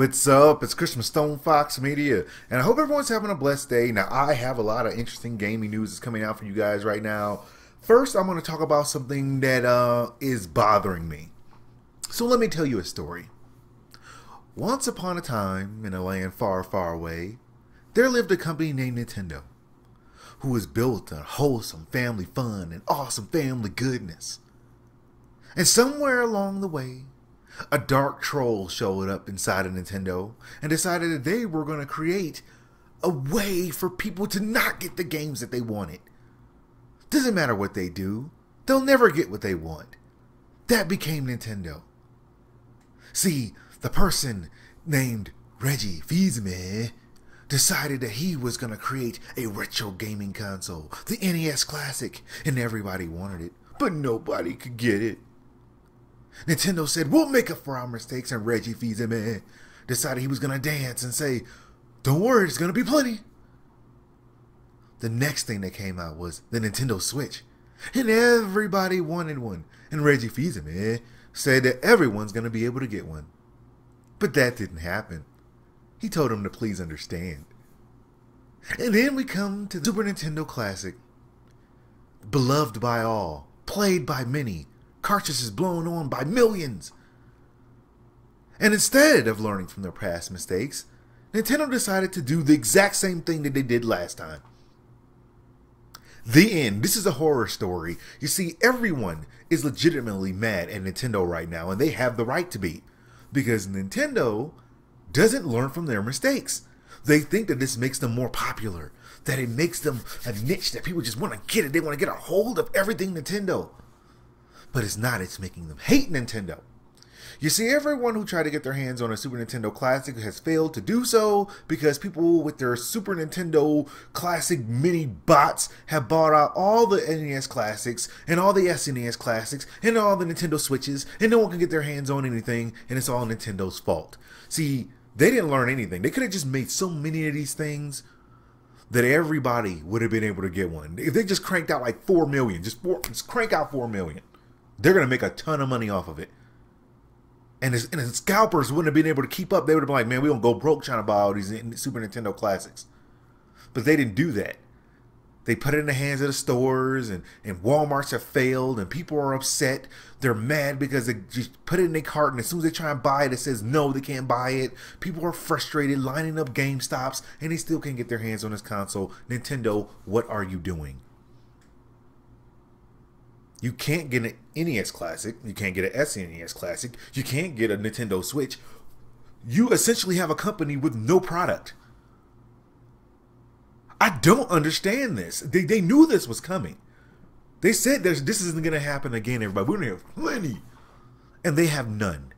What's up? It's Chris from StonefoxMedia, and I hope everyone's having a blessed day. Now, I have a lot of interesting gaming news that's coming out for you guys right now. First, I'm going to talk about something that is bothering me. So let me tell you a story. Once upon a time, in a land far, far away, there lived a company named Nintendo, who was built on wholesome family fun and awesome family goodness. And somewhere along the way, a dark troll showed up inside of Nintendo and decided that they were going to create a way for people to not get the games that they wanted. Doesn't matter what they do, they'll never get what they want. That became Nintendo. See, the person named Reggie Fils-Aimé decided that he was going to create a retro gaming console, the NES Classic, and everybody wanted it, but nobody could get it. Nintendo said, we'll make up for our mistakes, and Reggie Fils-Aimé decided he was going to dance and say, don't worry, there's going to be plenty. The next thing that came out was the Nintendo Switch, and everybody wanted one, and Reggie Fils-Aimé said that everyone's going to be able to get one. But that didn't happen. He told them to please understand. And then we come to the Super Nintendo Classic, beloved by all, played by many, cartridges blown on by millions. And instead of learning from their past mistakes, Nintendo decided to do the exact same thing that they did last time. The end. This is a horror story. You see, everyone is legitimately mad at Nintendo right now, and they have the right to be, because Nintendo doesn't learn from their mistakes. They think that this makes them more popular, that it makes them a niche, that people just want to get it. They want to get a hold of everything Nintendo. But it's not. It's making them hate Nintendo. You see, everyone who tried to get their hands on a Super Nintendo Classic has failed to do so because people with their Super Nintendo Classic mini bots have bought out all the NES Classics and all the SNES Classics and all the Nintendo Switches, and no one can get their hands on anything, and it's all Nintendo's fault. See, they didn't learn anything. They could have just made so many of these things that everybody would have been able to get one. If they just cranked out like 4 million, just crank out 4 million. They're going to make a ton of money off of it. And the scalpers wouldn't have been able to keep up. They would have been like, man, we don't go broke trying to buy all these Super Nintendo Classics. But they didn't do that. They put it in the hands of the stores, and Walmarts have failed, and people are upset. They're mad because they just put it in their cart, and as soon as they try and buy it, it says no, they can't buy it. People are frustrated, lining up GameStops, and they still can't get their hands on this console. Nintendo, what are you doing? You can't get an NES Classic. You can't get an SNES Classic. You can't get a Nintendo Switch. You essentially have a company with no product. I don't understand this. They knew this was coming. They said this isn't going to happen again, everybody. We're going to have plenty. And they have none.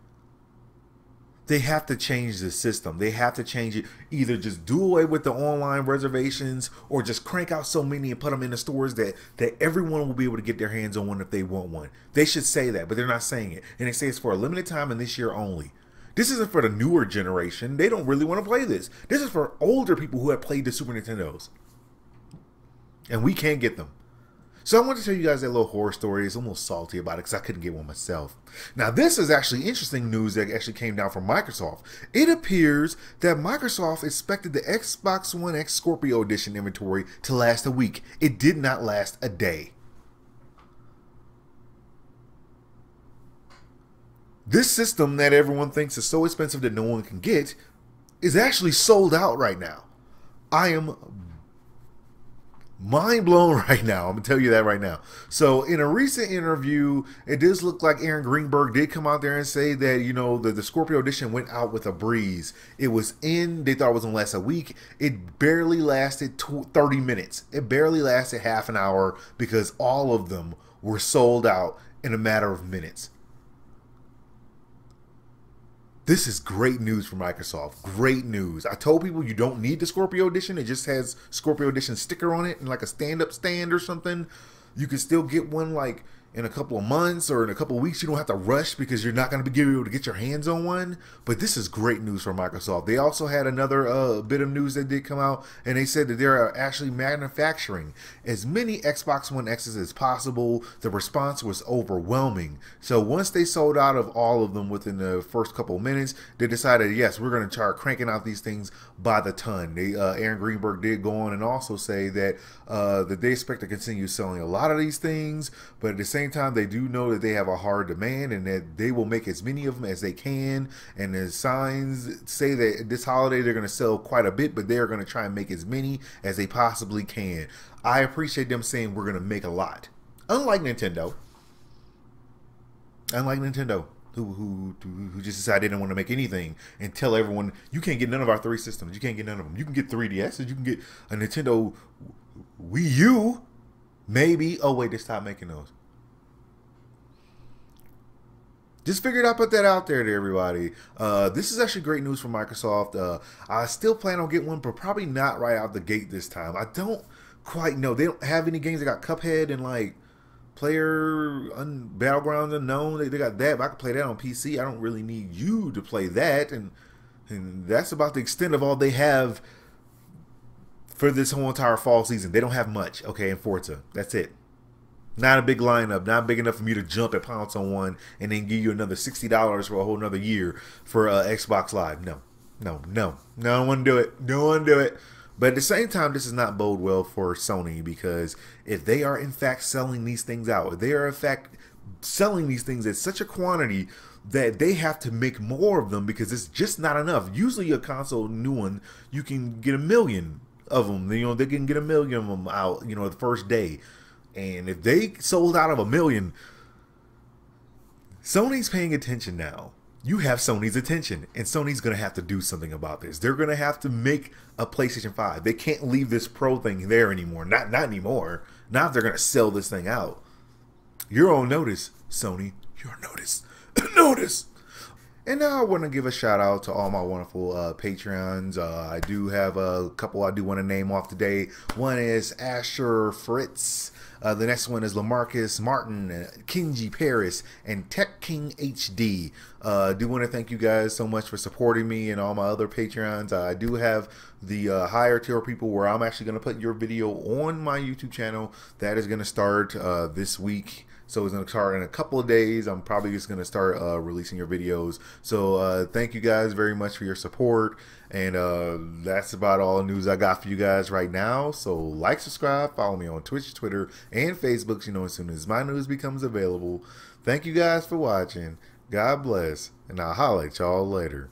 They have to change the system. They have to change it. Either just do away with the online reservations or just crank out so many and put them in the stores that everyone will be able to get their hands on one if they want one. They should say that, but they're not saying it. And they say it's for a limited time and this year only. This isn't for the newer generation. They don't really want to play this. This is for older people who have played the Super Nintendos. And we can't get them. So I want to tell you guys that little horror story. It's almost salty about it because I couldn't get one myself. Now this is actually interesting news that actually came down from Microsoft. It appears that Microsoft expected the Xbox One X Scorpio Edition inventory to last a week. It did not last a day. This system that everyone thinks is so expensive that no one can get is actually sold out right now. I am mind blown right now. I'm gonna tell you that right now. So in a recent interview, it does look like Aaron Greenberg did come out there and say that, you know, the Scorpio Edition went out with a breeze. It was they thought it was gonna last a week. It barely lasted 30 minutes. It barely lasted half an hour because all of them were sold out in a matter of minutes. This is great news for Microsoft. Great news. I told people you don't need the Scorpio Edition. It just has Scorpio Edition sticker on it and like a stand-up stand or something. You can still get one like in a couple of months or in a couple of weeks. You don't have to rush because you're not going to be able to get your hands on one. But this is great news for Microsoft. They also had another bit of news that did come out, and they said that they're actually manufacturing as many Xbox One X's as possible. The response was overwhelming. So once they sold out of all of them within the first couple of minutes, they decided, yes, we're going to start cranking out these things by the ton. Aaron Greenberg did go on and also say that they expect to continue selling a lot of these things, but at the same time, they do know that they have a hard demand and that they will make as many of them as they can. And the signs say that this holiday they're going to sell quite a bit, but they're going to try and make as many as they possibly can. I appreciate them saying we're going to make a lot. Unlike Nintendo, who just decided they didn't want to make anything and tell everyone, you can't get none of our 3 systems. You can't get none of them. You can get 3DSs. You can get a Nintendo Wii U. Maybe. Oh, wait, they stopped making those. Just figured I'd put that out there to everybody. This is actually great news for Microsoft. I still plan on getting one, but probably not right out the gate this time. I don't quite know. They don't have any games that got Cuphead and like Battlegrounds Unknown. They got that, but I can play that on PC. I don't really need you to play that. And that's about the extent of all they have for this whole entire fall season. They don't have much, okay, in Forza. That's it. Not a big lineup, not big enough for me to jump and pounce on one and then give you another $60 for a whole nother year for Xbox Live. No, I don't want to do it. Don't want to do it. But at the same time, this does not bode well for Sony, because if they are in fact selling these things out, if they are in fact selling these things at such a quantity that they have to make more of them because it's just not enough. Usually a console new one, you can get 1 million of them. You know, they can get 1 million of them out, you know, the first day. And if they sold out of 1 million, Sony's paying attention now. You have Sony's attention, and Sony's going to have to do something about this. They're going to have to make a PlayStation 5. They can't leave this Pro thing there anymore. Not anymore. Not if they're going to sell this thing out. You're on notice, Sony. You're on notice. Notice. And now I want to give a shout out to all my wonderful Patreons. I do have a couple I do want to name off today. One is Asher Fritz. The next one is Lamarcus Martin, Kenji Paris, and Tech King HD. I do want to thank you guys so much for supporting me and all my other Patreons. I do have the higher tier people where I'm actually going to put your video on my YouTube channel. That is going to start this week. So it's going to start in a couple of days. I'm probably just going to start releasing your videos. So thank you guys very much for your support. And that's about all the news I got for you guys right now. So like, subscribe, follow me on Twitch, Twitter, and Facebook. You know, as soon as my news becomes available. Thank you guys for watching. God bless. And I'll holler at y'all later.